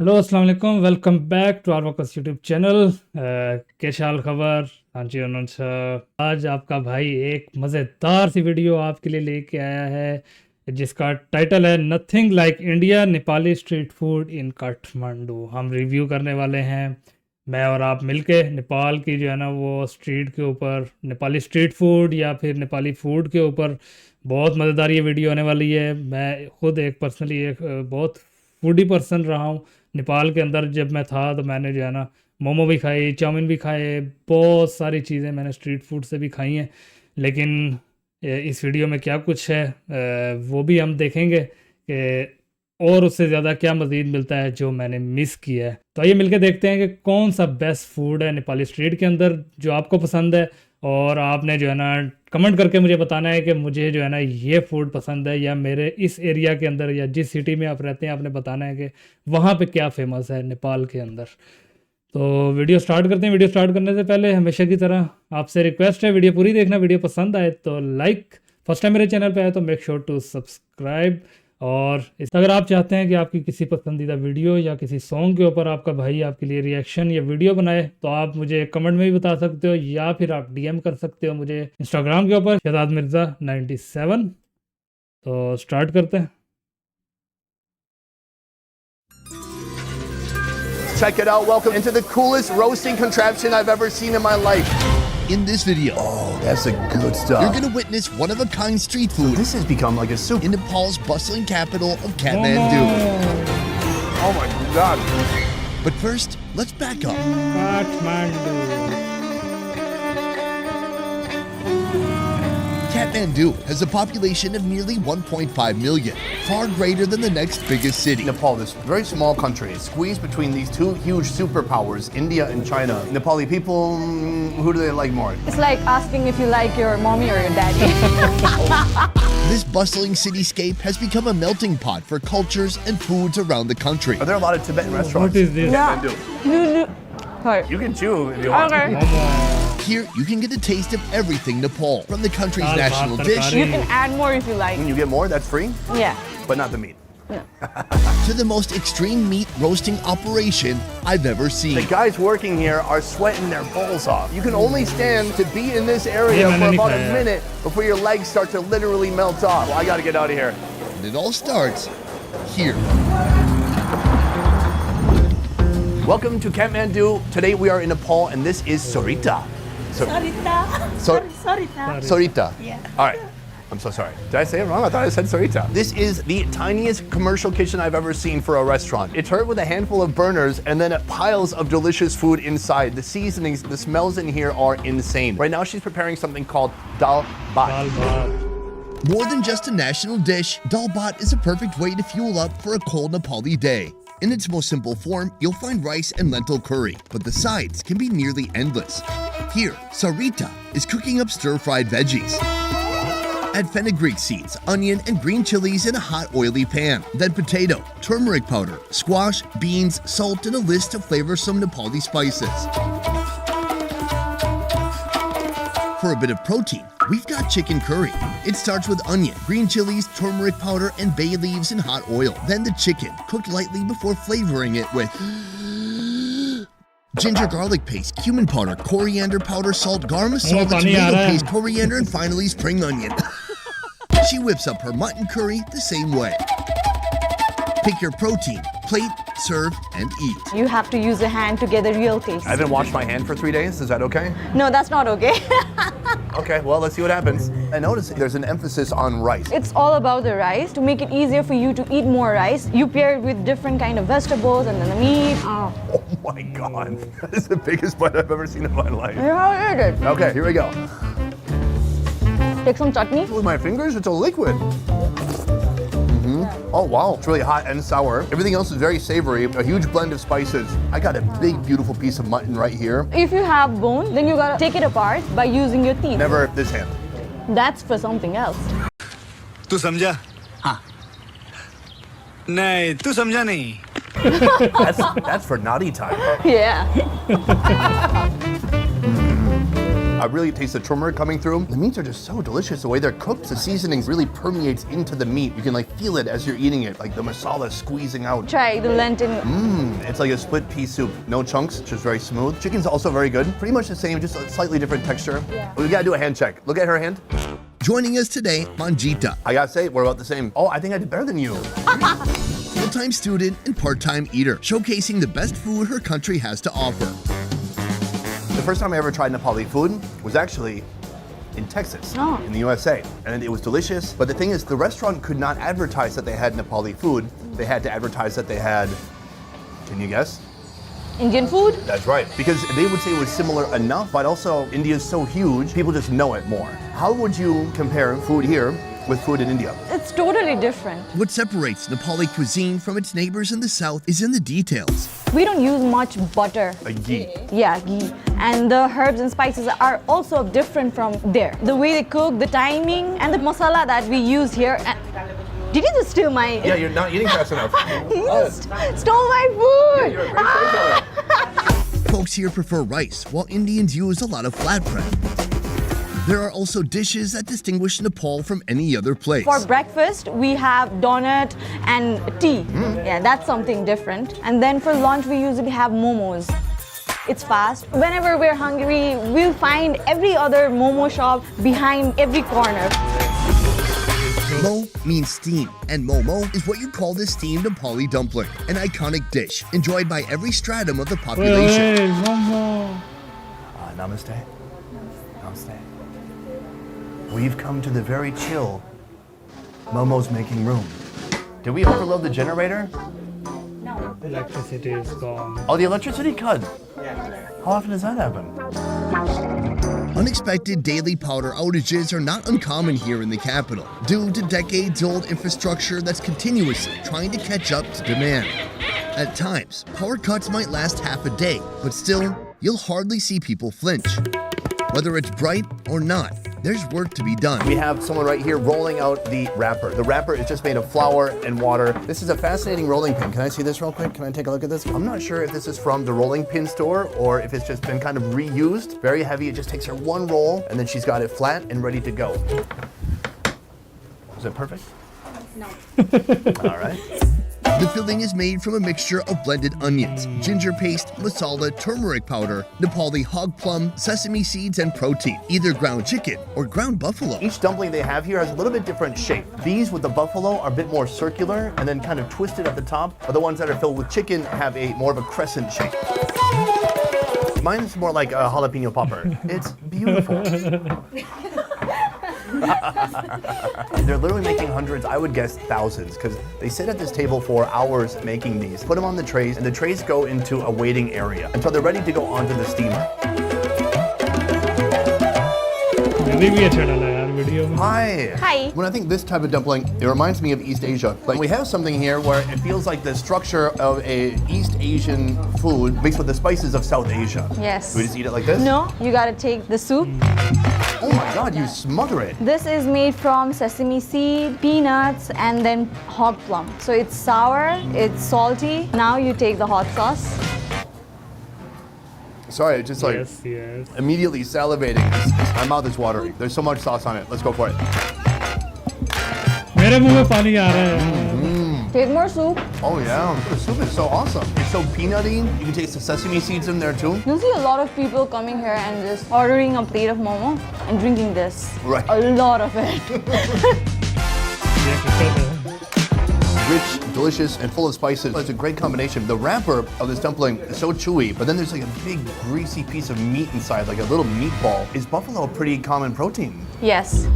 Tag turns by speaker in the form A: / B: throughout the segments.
A: Hello अस्सलाम वालेकुम welcome back to our वकस यूट्यूब चैनल क्या हाल खबर। हाँ जी अनंत साहब, आज आपका भाई एक मज़ेदार सी वीडियो आपके लिए लेके आया है जिसका टाइटल है nothing like India Nepali street food in Kathmandu. हम रिव्यू करने वाले हैं, मैं और आप मिलके नेपाल की जो है ना वो स्ट्रीट के ऊपर नेपाली स्ट्रीट फूड या फिर नेपाली फूड के ऊपर। बहुत मज़ेदार ये वीडियो होने वाली है। मैं खुद एक पर्सनली एक बहुत फूडी पर्सन रहा हूँ। नेपाल के अंदर जब मैं था तो मैंने जो है ना मोमो भी खाई, चाउमीन भी खाए, बहुत सारी चीज़ें मैंने स्ट्रीट फूड से भी खाई हैं। लेकिन इस वीडियो में क्या कुछ है वो भी हम देखेंगे कि और उससे ज़्यादा क्या मज़ीद मिलता है जो मैंने मिस किया है। तो आइए मिलके देखते हैं कि कौन सा बेस्ट फूड है नेपाली स्ट्रीट के अंदर जो आपको पसंद है। और आपने जो है ना कमेंट करके मुझे बताना है कि मुझे जो है ना ये फूड पसंद है, या मेरे इस एरिया के अंदर या जिस सिटी में आप रहते हैं आपने बताना है कि वहाँ पे क्या फेमस है नेपाल के अंदर। तो वीडियो स्टार्ट करते हैं। वीडियो स्टार्ट करने से पहले हमेशा की तरह आपसे रिक्वेस्ट है, वीडियो पूरी देखना। वीडियो पसंद आए तो लाइक, फर्स्ट टाइम मेरे चैनल पे आए तो मेक श्योर टू सब्सक्राइब। और अगर आप चाहते हैं कि आपकी किसी पसंदीदा वीडियो या किसी सॉन्ग के ऊपर आपका भाई आपके लिए रिएक्शन या वीडियो बनाए तो आप मुझे कमेंट में भी बता सकते हो, या फिर आप डीएम कर सकते हो मुझे इंस्टाग्राम के ऊपर शहजाद मिर्ज़ा 97। तो स्टार्ट करते हैं।
B: Check it out. Welcome into the coolest roasting contraption I've ever seen in my life.
C: In this video,
B: Oh, that's the good stuff.
C: you're going to witness one-of-a-kind street food
B: This has become like a soup.
C: in Nepal's bustling capital of Kathmandu.
B: Oh my god.
C: But first, let's back up.
A: Kathmandu.
C: Kathmandu has a population of nearly 1.5 million, far greater than the next biggest city.
B: Nepal, this very small country, is squeezed between these two huge superpowers, India and China. Nepali people, who do they like more?
D: It's like asking if you like your mommy or your daddy.
C: This bustling cityscape has become a melting pot for cultures and foods around the country.
B: Are there a lot of Tibetan restaurants?
A: What is this?
B: Kathmandu.
D: Sorry.
B: You can chew if you want.
D: Okay.
C: Here, you can get a taste of everything Nepal, from the country's
A: Dal, bhat,
C: national dish
A: tarkari.
D: You can add more if you like.
B: When you get more, that's free,
D: Yeah.
B: but not the meat.
C: to the most extreme meat roasting operation I've ever
B: The
C: seen.
B: guys working here are sweating their balls off. You can only stand to be in this area
A: Yeah,
B: for
A: man,
B: about a
A: yeah.
B: minute before your legs start to literally melt off. Well, I gotta get out of here.
C: And it all starts here.
B: Welcome to Kathmandu. Today we are in Nepal and this is Sorita.
E: Sarita.
B: Sor-
E: Sarita.
B: Sorita.
E: Yeah.
B: All right. I'm so sorry. Did I say it wrong? I thought I said Sorita. This is the tiniest commercial kitchen I've ever seen for a restaurant. It's served with a handful of burners and then piles of delicious food inside. The seasonings, the smells in here are insane. Right now she's preparing something called dal bat.
A: दाल भात।
C: More than just a national dish, dal bhat is a perfect way to fuel up for a cold Nepali day. In its most simple form, you'll find rice and lentil curry, but the sides can be nearly endless. Here, Sarita is cooking up stir-fried veggies. Add fenugreek seeds, onion, and green chilies in a hot, oily pan. Then potato, turmeric powder, squash, beans, salt, and a list of flavorsome Nepali spices. For a bit of protein, we've got chicken curry. It starts with onion, green chilies, turmeric powder, and bay leaves in hot oil. Then the chicken, cooked lightly before flavoring it with ginger garlic paste, cumin powder, coriander powder, salt, garam masala,
A: pani aa
C: tomato
A: raha hai.
C: paste, coriander, and finally spring onion. She whips up her mutton curry the same way. Pick your protein, plate, serve, and eat.
D: You have to use a hand to get the real taste.
B: I haven't washed my hand for 3 days. Is that okay?
D: No, that's not okay.
B: Okay, well, let's see what happens. I noticed there's an emphasis on rice.
D: It's all about the rice. To make it easier for you to eat more rice, you pair it with different kind of vegetables and then the meat. Oh.
B: Oh my god. That is the biggest bite I've ever seen in my life.
D: You have to eat it.
B: Okay, here we go.
D: Take some chutney.
B: With my fingers, it's a liquid. Oh wow, it's really hot and sour. Everything else is very savory, a huge blend of spices. I got a big, beautiful piece of mutton right here.
D: If you have bone, then you gotta take it apart by using your teeth.
B: Never this hand.
D: That's for something else.
F: तू समझा? हाँ। नहीं, तू समझा नहीं।
B: That's for naughty time.
D: Yeah.
B: I really taste the turmeric coming through. The meats are just so delicious. The way they're cooked, the seasonings really permeates into the meat. You can like feel it as you're eating it, like the masala squeezing out.
D: Try the lentil.
B: It's like a split pea soup. No chunks, just very smooth. Chicken's also very good. Pretty much the same, just a slightly different texture.
D: Yeah.
B: We gotta do a hand check. Look at her hand.
C: Joining us today, Manjita,
B: I gotta say, we're about the same. Oh, I think I did better than you.
C: full-time student and part-time eater, showcasing the best food her country has to offer.
B: The first time I ever tried Nepali food was actually in Texas, in the USA, and it was delicious. But the thing is, the restaurant could not advertise that they had Nepali food. They had to advertise that they had, can you guess?
D: Indian food?
B: That's right, because they would say it was similar enough, but also India's so huge, people just know it more. How would you compare food here with food in India?
D: It's totally different.
C: What separates Nepali cuisine from its neighbors in the south is in the details.
D: We don't use much butter.
B: Like ghee.
D: Yeah, ghee. And the herbs and spices are also different from there. The way they cook, the timing, and the masala that we use here. Did you just steal my...
B: Yeah, you're not eating fast enough.
D: You just stole my food!
B: You're a great storyteller.
C: Folks here prefer rice, while Indians use a lot of flatbread. There are also dishes that distinguish Nepal from any other place.
D: For breakfast, we have donut and tea. Yeah, that's something different. And then for lunch, we usually have momos. It's fast. Whenever we're hungry, we'll find every other momo shop behind every corner.
C: Mo means steam, and momo is what you call the steamed Nepali dumpling, an iconic dish enjoyed by every stratum of the population.
A: Wait, momo.
B: Namaste. Namaste. We've come to the very chill Momo's making room. Did we overload the generator?
A: Electricity is gone.
B: Oh, the electricity cut. How often does that happen?
C: Unexpected daily power outages are not uncommon here in the capital, due to decades-old infrastructure that's continuously trying to catch up to demand. At times, power cuts might last half a day, but still, you'll hardly see people flinch. Whether it's bright or not, there's work to be done.
B: We have someone right here rolling out the wrapper. The wrapper is just made of flour and water. This is a fascinating rolling pin. Can I see this real quick? Can I take a look at this? I'm not sure if this is from the rolling pin store or if it's just been kind of reused. Very heavy. It just takes her one roll and then she's got it flat and ready to go. Is it perfect?
D: No.
B: All right.
C: The filling is made from a mixture of blended onions, ginger paste, masala, turmeric powder, Nepali hog plum, sesame seeds, and protein, either ground chicken or ground buffalo.
B: Each dumpling they have here has a little bit different shape. These with the buffalo are a bit more circular and then kind of twisted at the top, but the ones that are filled with chicken have a more of a crescent shape. Mine's more like a jalapeno popper. It's beautiful. They're literally making hundreds, I would guess thousands, because they sit at this table for hours making these. Put them on the trays, and the trays go into a waiting area until they're ready to go onto the steamer. Hi.
D: Hi.
B: When I think this type of dumpling, it reminds me of East Asia. Like we have something here where it feels like the structure of a East Asian food mixed with the spices of South Asia.
D: Yes.
B: Do we just eat it like this?
D: No, you gotta take the soup.
B: Oh my God, you smother it.
D: This is made from sesame seed, peanuts, and then hog plum. So it's sour, it's salty. Now you take the hot sauce.
B: Sorry, just like
A: Yes.
B: immediately salivating. My mouth is watering. There's so much sauce on it. Let's go for it.
A: मेरे मुंह में पानी आ रहा है.
D: Take more soup.
B: Oh yeah, the soup is so awesome. It's so peanutty. You can taste the sesame seeds in there too.
D: You'll see a lot of people coming here and just ordering a plate of momo and drinking this.
B: Right.
D: A lot of it.
B: Rich, delicious, and full of spices. It's a great combination. The wrapper of this dumpling is so chewy, but then there's like a big greasy piece of meat inside, like a little meatball. Is buffalo a pretty common protein?
D: Yes.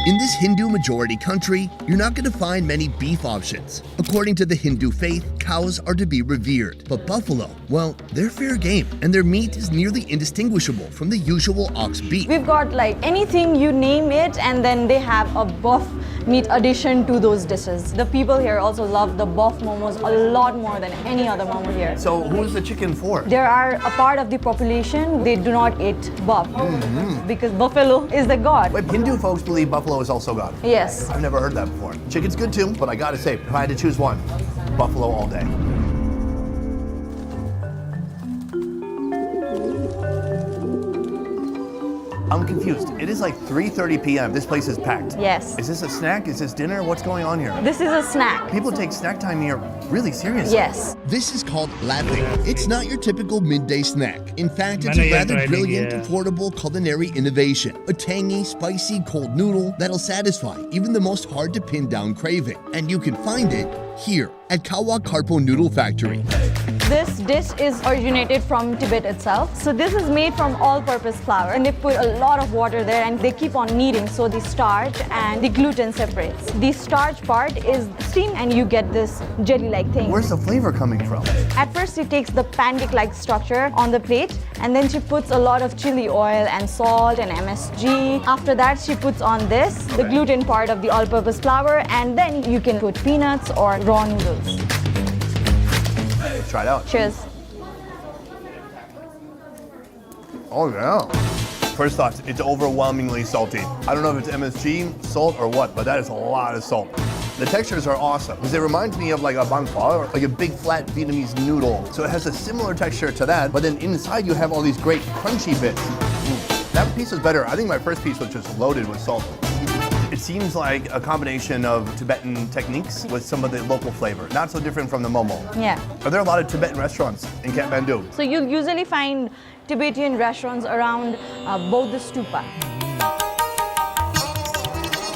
C: In this Hindu majority country, you're not going to find many beef options. According to the Hindu faith, cows are to be revered. But buffalo, well, they're fair game, and their meat is nearly indistinguishable from the usual ox beef.
D: We've got like anything you name it, and then they have a buff meat addition to those dishes. The people here also love the buff momos a lot more than any other momo here.
B: So who's the chicken for?
D: There are a part of the population, they do not eat buff because buffalo is the god.
B: Wait, Hindu folks believe buffalo is also God.
D: Yes.
B: I've never heard that before. Chicken's good too, but I gotta say, if I had to choose one, buffalo all day. I'm confused. It is like 3:30 p.m. This place is packed.
D: Yes.
B: Is this a snack? Is this dinner? What's going on here?
D: This is a snack.
B: People take snack time here really seriously.
D: Yes.
C: This is called lapping. It's not your typical midday snack. In fact, it's
A: Many
C: a
A: are
C: rather
A: trying,
C: brilliant,
A: yeah.
C: affordable culinary innovation. A tangy, spicy, cold noodle that'll satisfy even the most hard-to-pin-down craving. And you can find it here at Kawa Karpo Noodle Factory.
D: This dish is originated from Tibet itself. So this is made from all-purpose flour, and they put a lot of water there, and they keep on kneading, so the starch and the gluten separates. The starch part is steamed, and you get this jelly-like thing.
B: Where's the flavor coming from?
D: At first, she takes the pancake-like structure on the plate, and then she puts a lot of chili oil and salt and MSG. After that, she puts on this, the gluten part of the all-purpose flour, and then you can put peanuts or raw noodles.
B: Let's try it out.
D: Cheers.
B: Oh yeah. First thoughts, it's overwhelmingly salty. I don't know if it's MSG, salt, or what, but that is a lot of salt. The textures are awesome because it reminds me of like a bang pho, or like a big flat Vietnamese noodle. So it has a similar texture to that, but then inside you have all these great crunchy bits. That piece is better. I think my first piece was just loaded with salt. It seems like a combination of Tibetan techniques with some of the local flavor. Not so different from the momo.
D: Yeah.
B: Are there a lot of Tibetan restaurants in Kathmandu?
D: So you'll usually find Tibetan restaurants around both the stupa.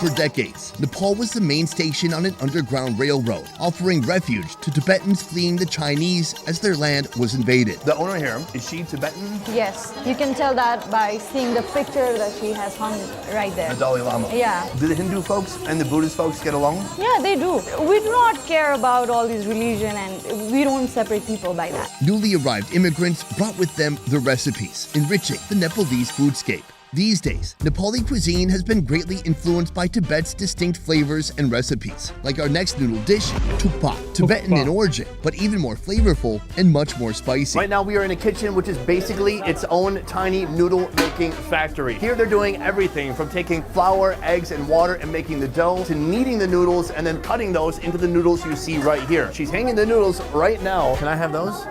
C: For decades, Nepal was the main station on an underground railroad, offering refuge to Tibetans fleeing the Chinese as their land was invaded.
B: The owner here, is she Tibetan?
D: Yes, you can tell that by seeing the picture that she has hung right there.
B: The Dalai Lama.
D: Yeah.
B: Do the Hindu folks and the Buddhist folks get along?
D: Yeah, they do. We do not care about all these religion, and we don't separate people by that.
C: Newly arrived immigrants brought with them the recipes, enriching the Nepalese foodscape. These days, Nepali cuisine has been greatly influenced by Tibet's distinct flavors and recipes, like our next noodle dish, Thukpa, Tibetan in origin, but even more flavorful and much more spicy.
B: Right now we are in a kitchen which is basically its own tiny noodle making factory. Here they're doing everything from taking flour, eggs, and water and making the dough to kneading the noodles and then cutting those into the noodles you see right here. She's hanging the noodles right now. Can I have those?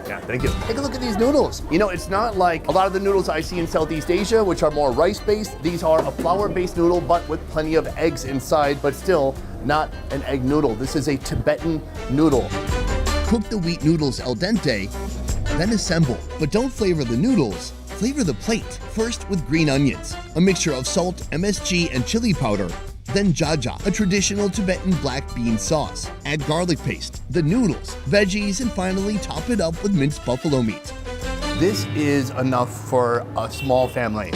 B: Yeah, thank you. Take a look at these noodles. You know, it's not like a lot of the noodles I see in Southeast Asia, which are more rice-based. These are a flour-based noodle, but with plenty of eggs inside, but still not an egg noodle. This is a Tibetan noodle.
C: Cook the wheat noodles al dente, then assemble. But don't flavor the noodles, flavor the plate. First with green onions, a mixture of salt, MSG, and chili powder. Then jaja, a traditional Tibetan black bean sauce. Add garlic paste, the noodles, veggies, and finally top it up with minced buffalo meat.
B: This is enough for a small family.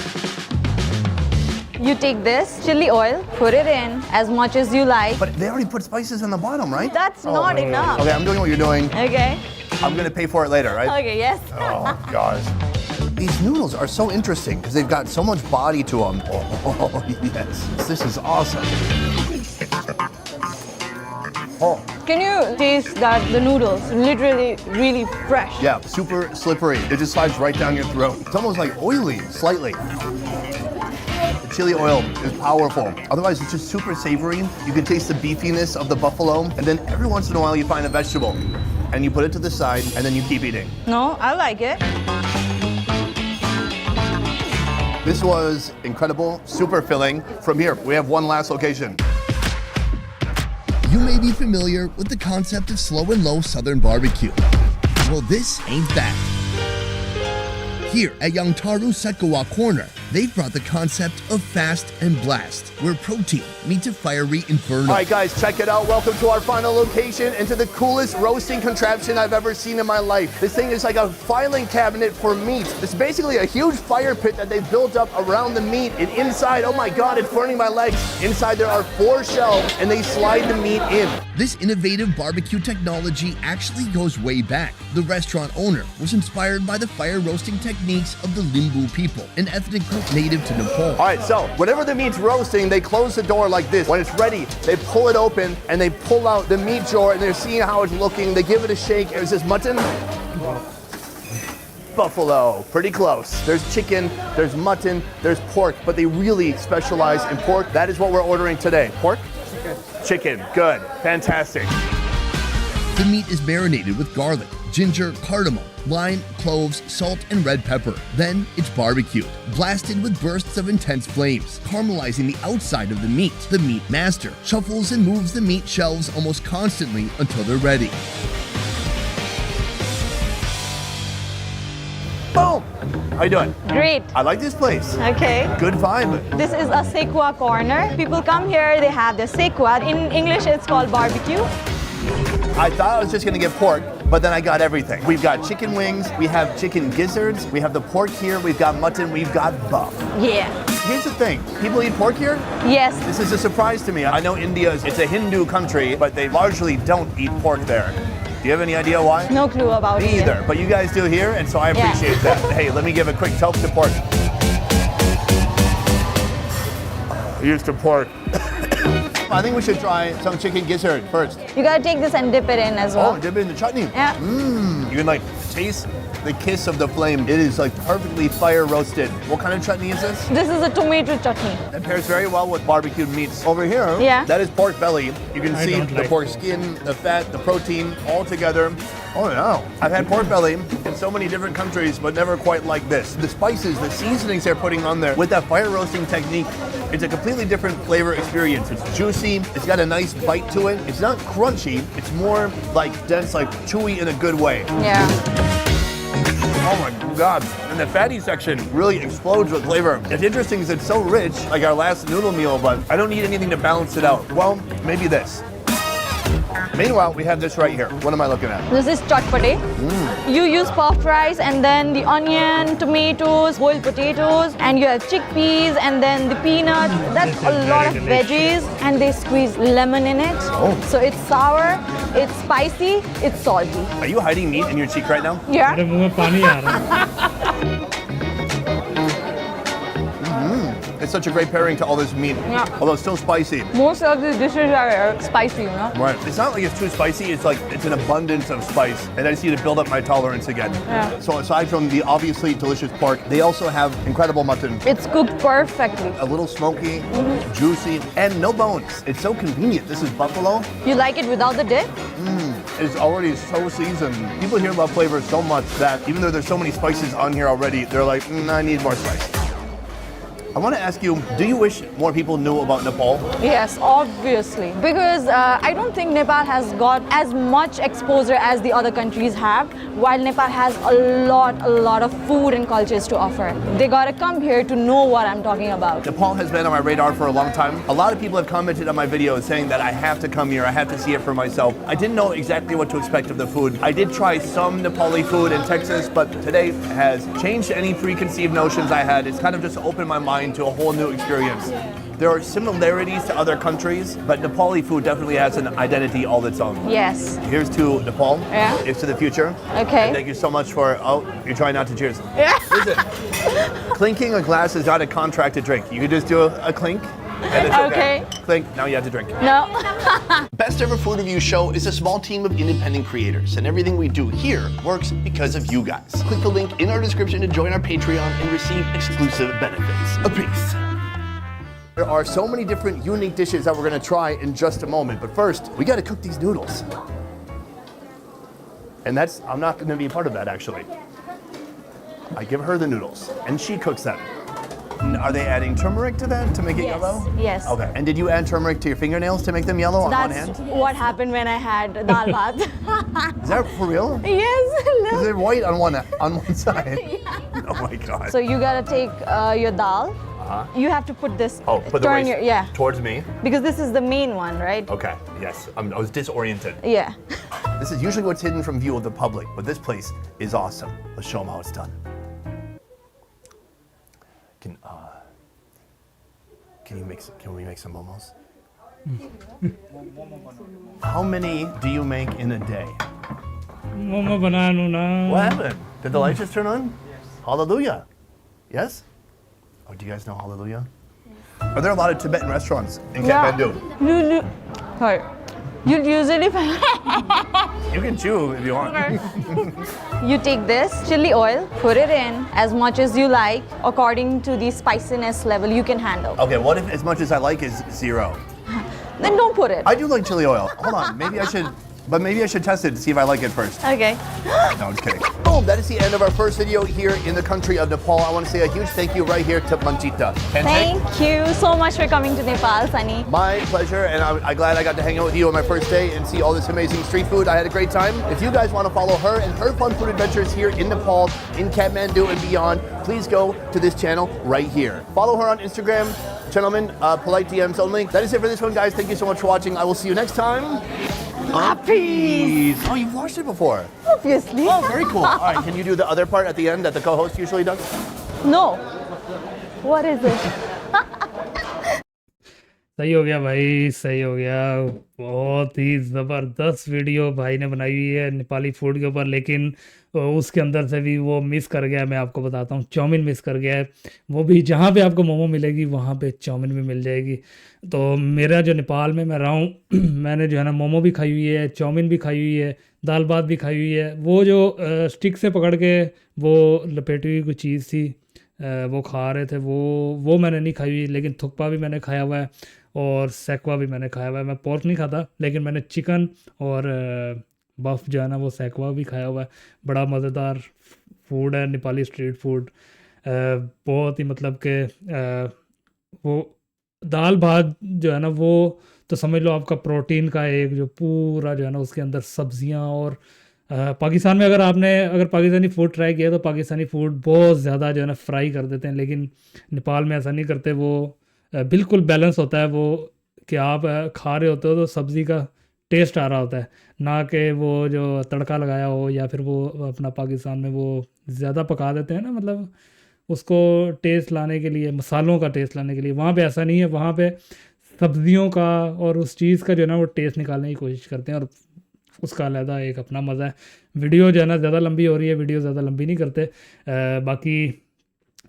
D: You take this chili oil, put it in as much as you like.
B: But they already put spices on the bottom, right?
D: That's not enough.
B: Okay, I'm doing what you're doing.
D: Okay.
B: I'm gonna pay for it later, right?
D: Okay, yes.
B: Oh, gosh. These noodles are so interesting because they've got so much body to them. Oh, yes. This is awesome. Oh,
D: Can you taste that the noodles literally really fresh?
B: yeah, super slippery. It just slides right down your throat. It's almost like oily, slightly. The chili oil is powerful. Otherwise, it's just super savory. You can taste the beefiness of the buffalo. And then every once in a while, you find a vegetable. And you put it to the side, and then you keep eating.
D: No, I like it.
B: This was incredible, super filling. From here, we have one last location.
C: You may be familiar with the concept of slow and low Southern barbecue. Well, this ain't that. Here at Yangtaru Setgawa Corner, they've brought the concept of fast and blast, where protein meets a fiery inferno.
B: All right, guys, check it out. Welcome to our final location and to the coolest roasting contraption I've ever seen in my life. This thing is like a filing cabinet for meat. It's basically a huge fire pit that they built up around the meat. And inside, oh my God, it's burning my legs. Inside there are 4 shelves and they slide the meat in.
C: This innovative barbecue technology actually goes way back. The restaurant owner was inspired by the fire roasting techniques of the Limbu people, an ethnic group native to Nepal.
B: All right, so whenever the meat's roasting, they close the door like this. When it's ready, they pull it open and they pull out the meat drawer and they're seeing how it's looking. They give it a shake. Is this mutton? Buffalo, pretty close. There's chicken, there's mutton, there's pork, but they really specialize in pork. That is what we're ordering today. Pork? Chicken, good, fantastic.
C: The meat is marinated with garlic, ginger, cardamom, lime, cloves, salt, and red pepper. Then it's barbecued, blasted with bursts of intense flames, caramelizing the outside of the meat. The meat master shuffles and moves the meat shelves almost constantly until they're ready.
B: Boom! How you doing?
D: Great.
B: I like this place.
D: Okay.
B: Good vibe.
D: This is a sekwa corner. People come here, they have the sekwa. In English, it's called barbecue.
B: I thought I was just gonna get pork, but then I got everything. We've got chicken wings, we have chicken gizzards, we have the pork here, we've got mutton, we've got buff.
D: Yeah.
B: Here's the thing, people eat pork here?
D: Yes.
B: This is a surprise to me. I know it's a Hindu country, but they largely don't eat pork there. Do you have any idea why?
D: No clue about it.
B: Me either, but you guys do here, and so I
D: Yeah.
B: appreciate that. Hey, let me give a quick toast to pork. Here's to pork. I think we should try some chicken gizzard first.
D: You gotta take this and dip it in as well.
B: Oh, dip it in the chutney.
D: Yeah.
B: You can like taste the kiss of the flame. It is like perfectly fire roasted. What kind of chutney is this?
D: This is a tomato chutney.
B: That pairs very well with barbecued meats. Over here,
D: Yeah.
B: that is pork belly. You can
A: I
B: see
A: don't
B: the
A: like
B: pork skin, the fat, the protein all together. Oh no. I've had pork belly in so many different countries, but never quite like this. The spices, the seasonings they're putting on there with that fire roasting technique, it's a completely different flavor experience. It's juicy, it's got a nice bite to it. It's not crunchy, it's more like dense, like chewy in a good way.
D: Yeah.
B: Oh my God. And the fatty section really explodes with flavor. It's interesting because it's so rich, like our last noodle meal, but I don't need anything to balance it out. Well, maybe this. Meanwhile, we have this right here. What am I looking at?
D: This is chutpate. You use puffed rice and then the onion, tomatoes, boiled potatoes, and you have chickpeas and then the peanuts. That's
A: This
D: a
A: is
D: lot
A: very
D: of
A: delicious.
D: veggies, and they squeeze lemon in it.
B: Oh.
D: So it's sour, it's spicy, it's salty.
B: Are you hiding meat in your cheek right now?
D: Yeah.
A: मेरे मुंह में पानी आ रहा है
B: It's such a great pairing to all this meat,
D: Yeah.
B: although it's still spicy.
D: Most of the dishes are spicy, you know.
B: Right. It's not like it's too spicy, it's like it's an abundance of spice. And I just need to build up my tolerance again.
D: Yeah.
B: So aside from the obviously delicious pork, they also have incredible mutton.
D: It's cooked perfectly.
B: A little smoky, juicy, and no bones. It's so convenient. This is buffalo.
D: You like it without the dip?
B: It's already so seasoned. People here love flavor so much that even though there's so many spices on here already, they're like, I need more spice. I want to ask you, do you wish more people knew about Nepal?
D: Yes, obviously. Because I don't think Nepal has got as much exposure as the other countries have, while Nepal has a lot of food and cultures to offer. They gotta come here to know what I'm talking about.
B: Nepal has been on my radar for a long time. A lot of people have commented on my videos saying that I have to come here, I have to see it for myself. I didn't know exactly what to expect of the food. I did try some Nepali food in Texas, but today has changed any preconceived notions I had. It's kind of just opened my mind to a whole new experience. There are similarities to other countries, but Nepali food definitely has an identity all its own.
D: Yes.
B: Here's to Nepal.
D: Yeah.
B: Here's to the future.
D: Okay.
B: And thank you so much for, you're trying not to cheers.
D: Yeah.
B: Listen, clinking a glass is not a contracted drink. You can just do a clink, and it's okay.
D: Okay.
B: Clink, now you have to drink.
D: No.
B: Best Ever Food Review Show is a small team of independent creators, and everything we do here works because of you guys. Click the link in our description to join our Patreon and receive exclusive benefits. A peace. There are so many different unique dishes that we're gonna try in just a moment, but first, we gotta cook these noodles. And I'm not gonna be a part of that actually. I give her the noodles, and she cooks them. Are they adding turmeric to that to make it
D: Yes,
B: yellow?
D: yes.
B: Okay, and did you add turmeric to your fingernails to make them yellow on one
D: That's
B: hand?
D: what happened when I had dal bhat.
B: Is that for real?
D: Yes.
B: Because they're white on one side. Oh my God.
D: So you gotta take your dal. You have to put this.
B: Put the
D: turn
B: rice
D: your
B: towards me.
D: because this is the main one, right?
B: Okay, yes. I was disoriented.
D: Yeah.
B: This is usually what's hidden from view of the public, but this place is awesome. Let's show them how it's done. Can we make some momos? How many do you make in a day?
A: Momo बनानु ना
B: What happened? Did the lights just turn on? Yes. Hallelujah. Yes? Oh, do you guys know Hallelujah? Are there a lot of Tibetan restaurants in Kathmandu?
D: Sorry. You usually
B: You can chew if you want.
D: you take this chili oil, put it in as much as you like according to the spiciness level you can handle.
B: Okay, what if as much as I like is 0?
D: Then don't put it.
B: I do like chili oil. Hold on, maybe I should but maybe I should test it to see if I like it first.
D: Okay.
B: No, I'm just kidding. Boom, that is the end of our first video here in the country of Nepal. I want to say a huge thank you right here to Manjita.
D: Thank you so much for coming to Nepal, Sunny.
B: My pleasure, and I'm glad I got to hang out with you on my first day and see all this amazing street food. I had a great time. If you guys want to follow her and her fun food adventures here in Nepal, in Kathmandu and beyond, please go to this channel right here. Follow her on Instagram. Gentlemen, polite DMs only. That is it for this one, guys. Thank you so much for watching. I will see you next time. Peace. Oh, you've watched it before.
D: Obviously.
B: Oh, very cool. All right, can you do the other part at the end that the co-host usually does?
D: No. What is it?
A: सही हो गया भाई, सही हो गया। बहुत ही ज़बरदस्त video भाई ने बनाई हुई है नेपाली फूड के ऊपर, लेकिन उसके अंदर से भी वो मिस कर गया है। मैं आपको बताता हूँ, चाउमीन मिस कर गया है। वो भी जहाँ पे आपको मोमो मिलेगी वहाँ पे चाउमीन भी मिल जाएगी। तो मेरा जो नेपाल में मैं रहा हूँ मैंने जो है ना मोमो भी खाई हुई है, चाउमीन भी खाई हुई है, दाल भात भी खाई हुई है। वो जो स्टिक से पकड़ के वो लपेटी हुई कोई चीज़ थी, वो खा रहे थे, वो मैंने नहीं खाई हुई। लेकिन थुक्पा भी मैंने खाया हुआ है और सैकवा भी मैंने खाया हुआ है। मैं पोर्क नहीं खाता, लेकिन मैंने चिकन और बफ जो है ना वो सैकवा भी खाया हुआ है। बड़ा मज़ेदार फूड है नेपाली स्ट्रीट फूड। बहुत ही मतलब कि वो दाल भात जो है ना वो तो समझ लो आपका प्रोटीन का एक जो पूरा जो है ना उसके अंदर सब्जियां। और पाकिस्तान में अगर पाकिस्तानी फूड ट्राई किया तो पाकिस्तानी फूड बहुत ज़्यादा जो है ना फ्राई कर देते हैं, लेकिन नेपाल में ऐसा नहीं करते। वो बिल्कुल बैलेंस होता है, वो कि आप खा रहे होते हो तो सब्ज़ी का टेस्ट आ रहा होता है, ना कि वो जो तड़का लगाया हो, या फिर वो अपना पाकिस्तान में वो ज़्यादा पका देते हैं ना, मतलब उसको टेस्ट लाने के लिए, मसालों का टेस्ट लाने के लिए। वहाँ पे ऐसा नहीं है, वहाँ पे सब्जियों का और उस चीज़ का जो है ना वो टेस्ट निकालने की कोशिश करते हैं, और उसका अलग एक अपना मज़ा है। वीडियो जो है ना ज़्यादा लंबी हो रही है, वीडियो ज़्यादा लंबी नहीं करते। बाकी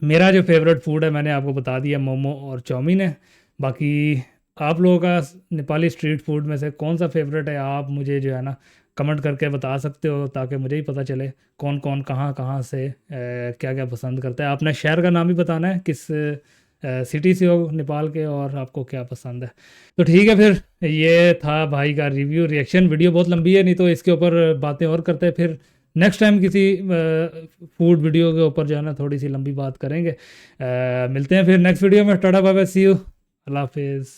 A: मेरा जो फेवरेट फूड है मैंने आपको बता दिया, मोमो और चाउमीन है। बाकी आप लोगों का नेपाली स्ट्रीट फूड में से कौन सा फेवरेट है, आप मुझे जो है ना कमेंट करके बता सकते हो, ताकि मुझे ही पता चले कौन कौन कहाँ कहाँ से क्या क्या पसंद करता है। आपने शहर का नाम भी बताना है, किस सिटी से हो नेपाल के, और आपको क्या पसंद है। तो ठीक है, फिर ये था भाई का रिव्यू रिएक्शन। वीडियो बहुत लंबी है, नहीं तो इसके ऊपर बातें और करते हैं। फिर नेक्स्ट टाइम किसी फूड वीडियो के ऊपर जो है ना थोड़ी सी लंबी बात करेंगे। मिलते हैं फिर नेक्स्ट वीडियो में। Tata bye bye, see you, अल्लाह हाफिज़।